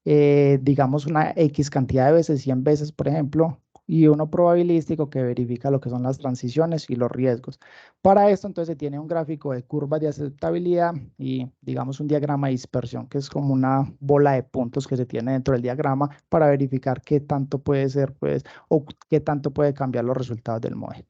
digamos una X cantidad de veces, 100 veces, por ejemplo, y uno probabilístico que verifica lo que son las transiciones y los riesgos. Para esto, entonces, se tiene un gráfico de curvas de aceptabilidad y, digamos, un diagrama de dispersión, que es como una bola de puntos que se tiene dentro del diagrama para verificar qué tanto puede ser, pues, o qué tanto puede cambiar los resultados del modelo.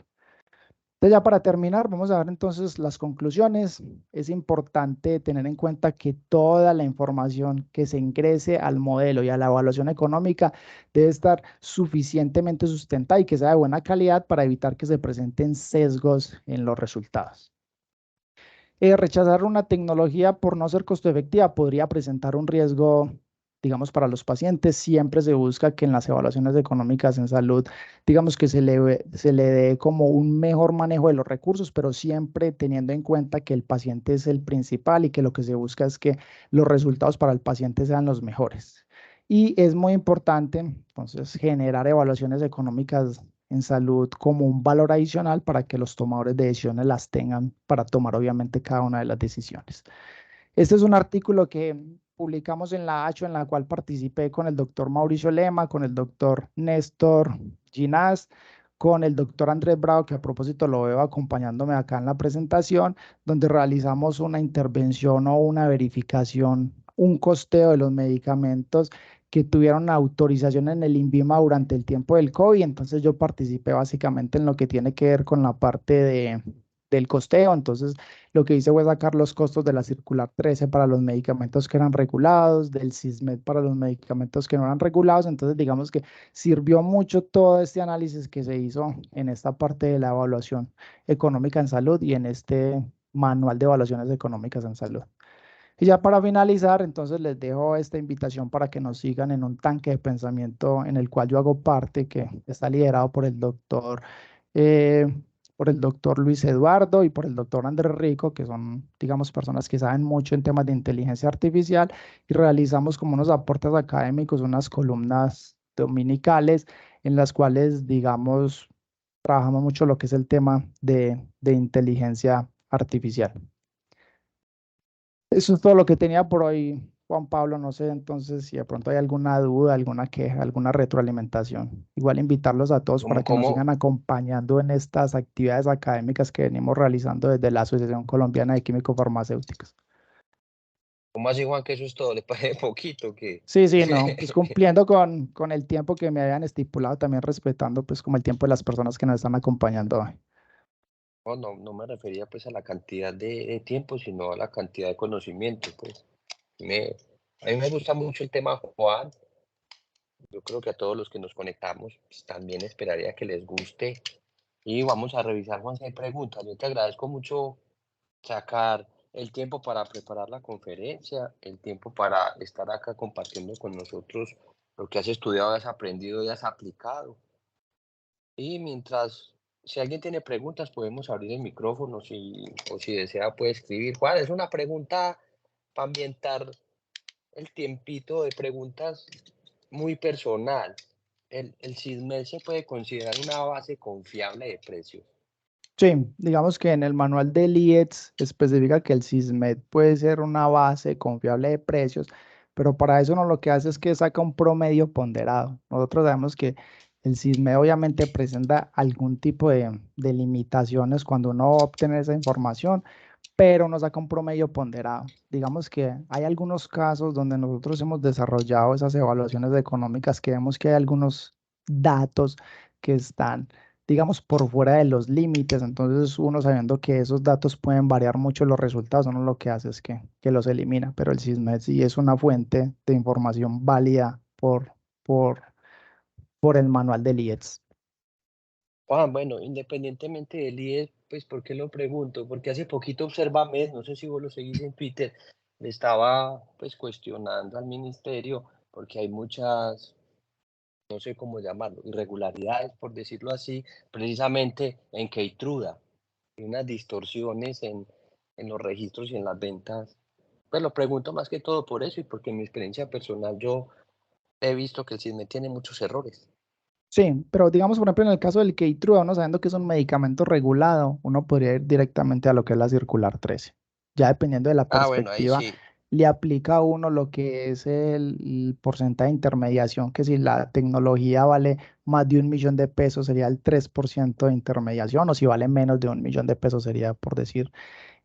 Entonces, ya para terminar, vamos a ver entonces las conclusiones. Es importante tener en cuenta que toda la información que se ingrese al modelo y a la evaluación económica debe estar suficientemente sustentada y que sea de buena calidad para evitar que se presenten sesgos en los resultados. Rechazar una tecnología por no ser costo efectiva podría presentar un riesgo, digamos, para los pacientes. Siempre se busca que en las evaluaciones económicas en salud, digamos que se le dé como un mejor manejo de los recursos, pero siempre teniendo en cuenta que el paciente es el principal y que lo que se busca es que los resultados para el paciente sean los mejores. Y es muy importante, entonces, generar evaluaciones económicas en salud como un valor adicional para que los tomadores de decisiones las tengan para tomar obviamente cada una de las decisiones. Este es un artículo que publicamos en la ACHO, en la cual participé con el doctor Mauricio Lema, con el doctor Néstor Ginás, con el doctor Andrés Bravo, que a propósito lo veo acompañándome acá en la presentación, donde realizamos una intervención o una verificación, un costeo de los medicamentos que tuvieron autorización en el INVIMA durante el tiempo del COVID. Entonces yo participé básicamente en lo que tiene que ver con la parte del costeo. Entonces lo que hice fue sacar los costos de la circular 13 para los medicamentos que eran regulados, del SISMED para los medicamentos que no eran regulados. Entonces digamos que sirvió mucho todo este análisis que se hizo en esta parte de la evaluación económica en salud y en este manual de evaluaciones económicas en salud. Y ya para finalizar, entonces les dejo esta invitación para que nos sigan en un tanque de pensamiento en el cual yo hago parte, que está liderado eh, por el doctor Luis Eduardo y por el doctor Andrés Rico, que son, digamos, personas que saben mucho en temas de inteligencia artificial, y realizamos como unos aportes académicos, unas columnas dominicales en las cuales, digamos, trabajamos mucho lo que es el tema de inteligencia artificial. Eso es todo lo que tenía por hoy, Juan Pablo. No sé entonces si de pronto hay alguna duda, alguna queja, alguna retroalimentación. Igual invitarlos a todos para que nos sigan acompañando en estas actividades académicas que venimos realizando desde la Asociación Colombiana de Químicos Farmacéuticos. ¿Cómo así, Juan, que eso es todo? ¿Le parece poquito? ¿Qué? Sí, no, pues cumpliendo con el tiempo que me habían estipulado, también respetando pues como el tiempo de las personas que nos están acompañando hoy. No me refería pues a la cantidad de tiempo, sino a la cantidad de conocimiento, pues. A mí me gusta mucho el tema, Juan. Yo creo que a todos los que nos conectamos, pues, también esperaría que les guste. Y vamos a revisar, Juan, si hay preguntas. Yo te agradezco mucho sacar el tiempo para preparar la conferencia, el tiempo para estar acá compartiendo con nosotros lo que has estudiado, has aprendido y has aplicado. Y mientras, si alguien tiene preguntas, podemos abrir el micrófono, o si desea puede escribir. Juan, es una pregunta para ambientar el tiempito de preguntas muy personal. ¿El SISMED se puede considerar una base confiable de precios? Sí, digamos que en el manual del IETS especifica que el SISMED puede ser una base confiable de precios, pero para eso no lo que hace es que saca un promedio ponderado. Nosotros sabemos que el SISMED obviamente presenta algún tipo de limitaciones cuando uno obtiene esa información, pero nos saca un promedio ponderado. Digamos que hay algunos casos donde nosotros hemos desarrollado esas evaluaciones económicas que vemos que hay algunos datos que están, digamos, por fuera de los límites. Entonces, uno sabiendo que esos datos pueden variar mucho los resultados, uno lo que hace es que los elimina, pero el SISMED sí es una fuente de información válida por el manual del IETS. Juan, bueno, independientemente del IES, pues, ¿por qué lo pregunto? Porque hace poquito Observamed, no sé si vos lo seguís en Twitter, le estaba, pues, cuestionando al ministerio porque hay muchas, no sé cómo llamarlo, irregularidades, por decirlo así, precisamente en Keytruda. Hay unas distorsiones en los registros y en las ventas. Pues lo pregunto más que todo por eso y porque en mi experiencia personal yo he visto que el CISME tiene muchos errores. Sí, pero digamos, por ejemplo, en el caso del Keytruda, uno sabiendo que es un medicamento regulado, uno podría ir directamente a lo que es la circular 13. Ya dependiendo de la Ah, bueno, ahí perspectiva sí. le aplica a uno lo que es el porcentaje de intermediación, que si la tecnología vale más de 1 millón de pesos sería el 3% de intermediación, o si vale menos de 1 millón de pesos sería, por decir,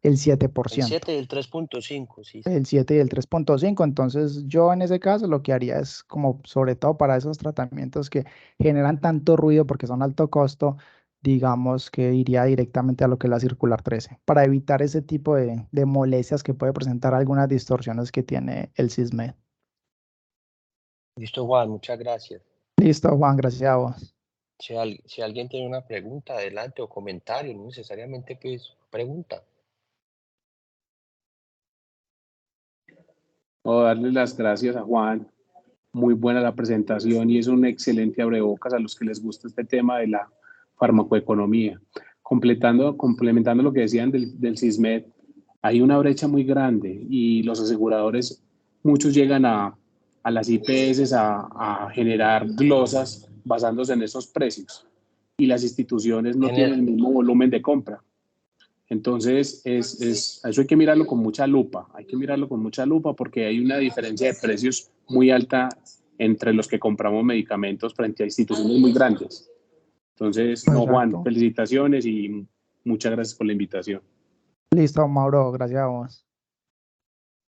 el siete por El ciento 7 y el 3.5, sí. el 7 y el 3,5. Entonces, yo en ese caso lo que haría es como, sobre todo para esos tratamientos que generan tanto ruido porque son alto costo, digamos que iría directamente a lo que es la circular 13, para evitar ese tipo de molestias que puede presentar algunas distorsiones que tiene el SISMED. Listo, Juan, muchas gracias. Listo, Juan, gracias a vos. Si alguien tiene una pregunta, adelante, o comentario, no necesariamente pues pregunta. O darle las gracias a Juan. Muy buena la presentación y es un excelente abrebocas a los que les gusta este tema de la farmacoeconomía. Complementando lo que decían del SISMED, hay una brecha muy grande y los aseguradores, muchos llegan a las IPS a generar glosas basándose en esos precios y las instituciones no tienen el mismo volumen de compra. Entonces, eso hay que mirarlo con mucha lupa, porque hay una diferencia de precios muy alta entre los que compramos medicamentos frente a instituciones muy grandes. Entonces, no, Juan, Exacto. felicitaciones y muchas gracias por la invitación. Listo, Mauro, gracias a vos.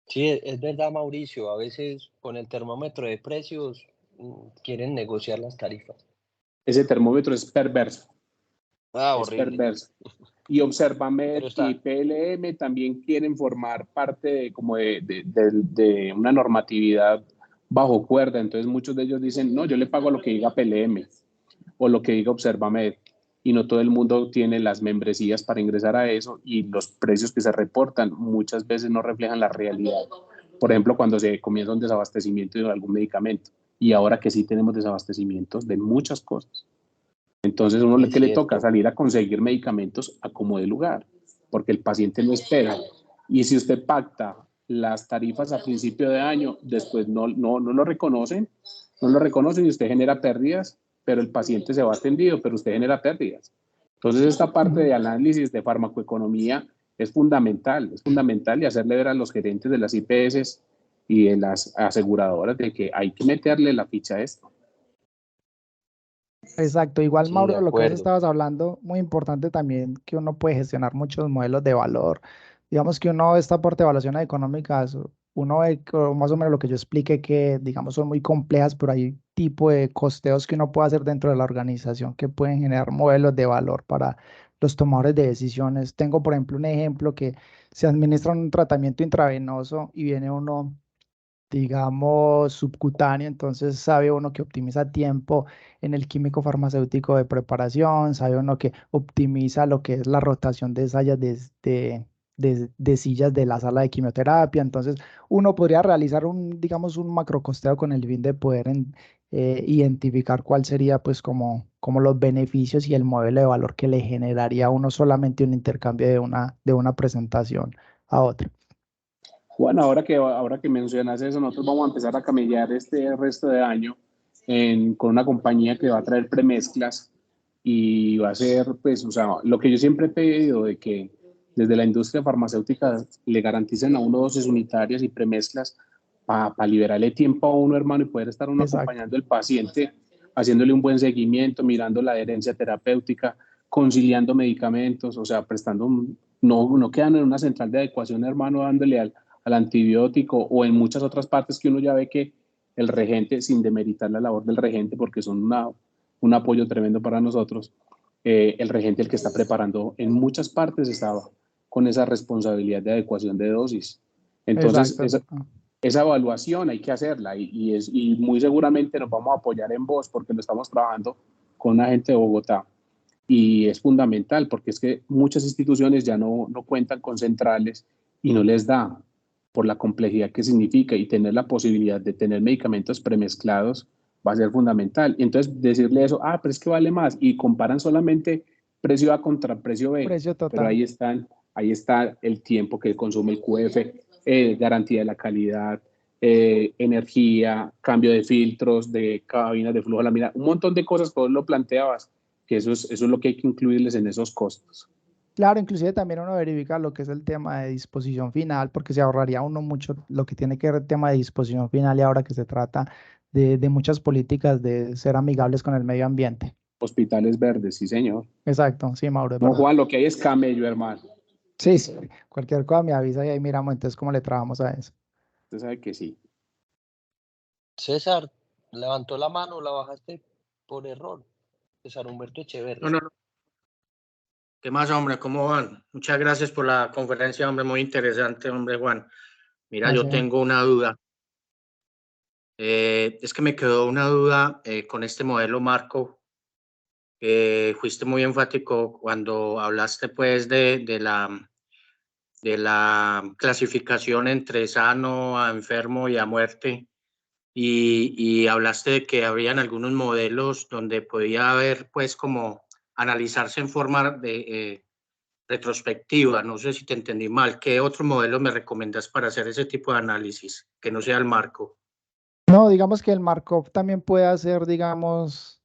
Sí, es verdad, Mauricio, a veces con el termómetro de precios quieren negociar las tarifas. Ese termómetro es perverso. Es Horrible. perverso. Y Observamed Pero y PLM también quieren formar parte de una normatividad bajo cuerda. Entonces muchos de ellos dicen, no, yo le pago lo que diga PLM o lo que diga Observamed. Y no todo el mundo tiene las membresías para ingresar a eso y los precios que se reportan muchas veces no reflejan la realidad. Por ejemplo, cuando se comienza un desabastecimiento de algún medicamento y ahora que sí tenemos desabastecimientos de muchas cosas. Entonces, uno que le toca salir a conseguir medicamentos a como de lugar, porque el paciente no espera. Y si usted pacta las tarifas a principio de año, después no lo reconocen, y usted genera pérdidas, pero el paciente se va atendido, pero usted genera pérdidas. Entonces, esta parte de análisis de farmacoeconomía es fundamental y hacerle ver a los gerentes de las IPS y de las aseguradoras de que hay que meterle la ficha a esto. Exacto, igual Sí, de Mauro, lo que vos acuerdo. estabas hablando, muy importante también que uno puede gestionar muchos modelos de valor. Digamos que uno, esta parte de evaluaciones económicas, uno ve más o menos lo que yo expliqué que, digamos, son muy complejas, pero hay tipo de costeos que uno puede hacer dentro de la organización que pueden generar modelos de valor para los tomadores de decisiones. Tengo, por ejemplo, un ejemplo que se administra un tratamiento intravenoso y viene uno, digamos, subcutáneo, entonces sabe uno que optimiza tiempo en el químico farmacéutico de preparación, sabe uno que optimiza lo que es la rotación de sillas de sillas de la sala de quimioterapia, entonces uno podría realizar digamos, un macrocosteo con el fin de poder identificar cuál sería pues como los beneficios y el modelo de valor que le generaría a uno solamente un intercambio de una presentación a otra. Juan, ahora que mencionas eso, nosotros vamos a empezar a camellar este resto de año con una compañía que va a traer premezclas y va a ser, pues, o sea, lo que yo siempre he pedido de que desde la industria farmacéutica le garanticen a uno dosis unitarias y premezclas para liberarle tiempo a uno, hermano, y poder estar uno Exacto. acompañando al paciente, haciéndole un buen seguimiento, mirando la adherencia terapéutica, conciliando medicamentos, o sea, no quedan en una central de adecuación, hermano, dándole al antibiótico o en muchas otras partes que uno ya ve que el regente, sin demeritar la labor del regente, porque son un apoyo tremendo para nosotros, el regente, el que está preparando, en muchas partes estaba con esa responsabilidad de adecuación de dosis. Entonces, Exacto. esa evaluación hay que hacerla y muy seguramente nos vamos a apoyar en vos porque lo estamos trabajando con una gente de Bogotá. Y es fundamental porque es que muchas instituciones ya no cuentan con centrales y no les da por la complejidad que significa y tener la posibilidad de tener medicamentos premezclados va a ser fundamental. Y entonces decirle eso, pero es que vale más y comparan solamente precio A contra precio B, Precio pero total. ahí está el tiempo que consume el QF, garantía de la calidad, energía, cambio de filtros, de cabinas de flujo lámina, un montón de cosas que vos lo planteabas, que eso es lo que hay que incluirles en esos costos. Claro, inclusive también uno verifica lo que es el tema de disposición final, porque se ahorraría uno mucho lo que tiene que ver el tema de disposición final y ahora que se trata de muchas políticas de ser amigables con el medio ambiente. Hospitales verdes, sí, señor. Exacto, sí, Mauro, es No, verdad. Juan, lo que hay es camello, hermano. Sí, sí, cualquier cosa me avisa y ahí miramos entonces cómo le trabajamos a eso. Usted sabe que sí. César, levantó la mano, la bajaste por error. César Humberto Echeverri. No. ¿Qué más, hombre? ¿Cómo van? Muchas gracias por la conferencia, hombre, muy interesante, hombre, Juan. Mira, yo Gracias. tengo una duda. Es que me quedó una duda con este modelo Markov. Fuiste muy enfático cuando hablaste, pues, de la clasificación entre sano, a enfermo y a muerte. Y hablaste de que habrían algunos modelos donde podía haber, pues, como analizarse en forma de retrospectiva. No sé si te entendí mal. ¿Qué otro modelo me recomiendas para hacer ese tipo de análisis que no sea el marco? No, digamos que el Markov también puede hacer, digamos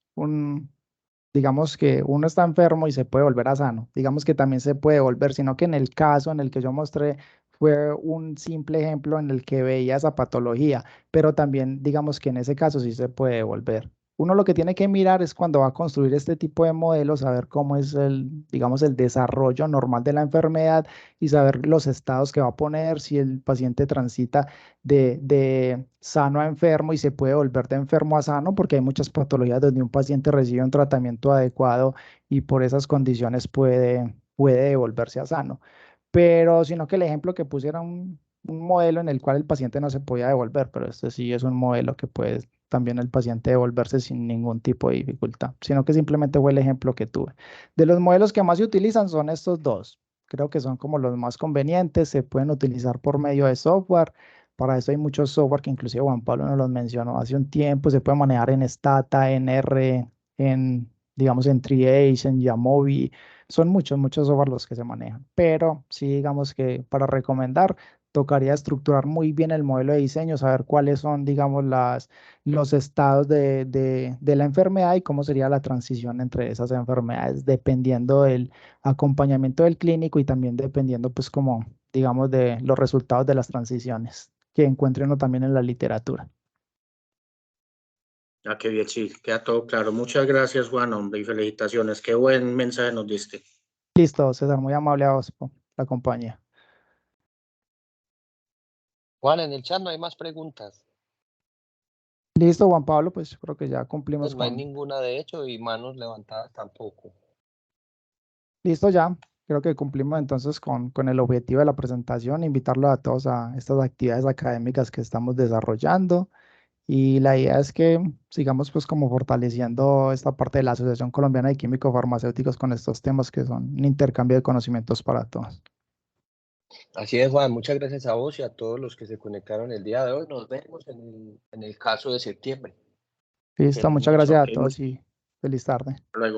que uno está enfermo y se puede volver a sano. Digamos que también se puede volver, sino que en el caso en el que yo mostré fue un simple ejemplo en el que veía esa patología, pero también digamos que en ese caso sí se puede volver. Uno lo que tiene que mirar es cuando va a construir este tipo de modelos, saber cómo es digamos, el desarrollo normal de la enfermedad y saber los estados que va a poner, si el paciente transita de sano a enfermo y se puede volver de enfermo a sano, porque hay muchas patologías donde un paciente recibe un tratamiento adecuado y por esas condiciones puede devolverse a sano. Pero sino que el ejemplo que puse era un modelo en el cual el paciente no se podía devolver, pero este sí es un modelo que puede también el paciente devolverse sin ningún tipo de dificultad, sino que simplemente fue el ejemplo que tuve. De los modelos que más se utilizan son estos dos. Creo que son como los más convenientes, se pueden utilizar por medio de software. Para eso hay muchos software que inclusive Juan Pablo nos los mencionó hace un tiempo. Se puede manejar en Stata, en R, digamos, en Triage, en Yamovi. Son muchos software los que se manejan. Pero sí, digamos que para recomendar, tocaría estructurar muy bien el modelo de diseño, saber cuáles son, digamos, los estados de la enfermedad y cómo sería la transición entre esas enfermedades, dependiendo del acompañamiento del clínico y también dependiendo, pues, como, digamos, de los resultados de las transiciones que encuentre uno también en la literatura. Ah, qué bien, sí, queda todo claro. Muchas gracias, Juan, hombre, y felicitaciones. Qué buen mensaje nos diste. Listo, César, muy amable a vos por la compañía. Juan, en el chat no hay más preguntas. Listo, Juan Pablo, pues creo que ya cumplimos Pues no hay con... ninguna de hecho y manos levantadas tampoco. Listo ya, creo que cumplimos entonces con el objetivo de la presentación, invitarlos a todos a estas actividades académicas que estamos desarrollando y la idea es que sigamos pues como fortaleciendo esta parte de la Asociación Colombiana de Químicos Farmacéuticos con estos temas que son un intercambio de conocimientos para todos. Así es, Juan. Muchas gracias a vos y a todos los que se conectaron el día de hoy. Nos vemos en el caso de septiembre. Listo, muchas Feliz gracias a Ok, todos y feliz tarde. luego.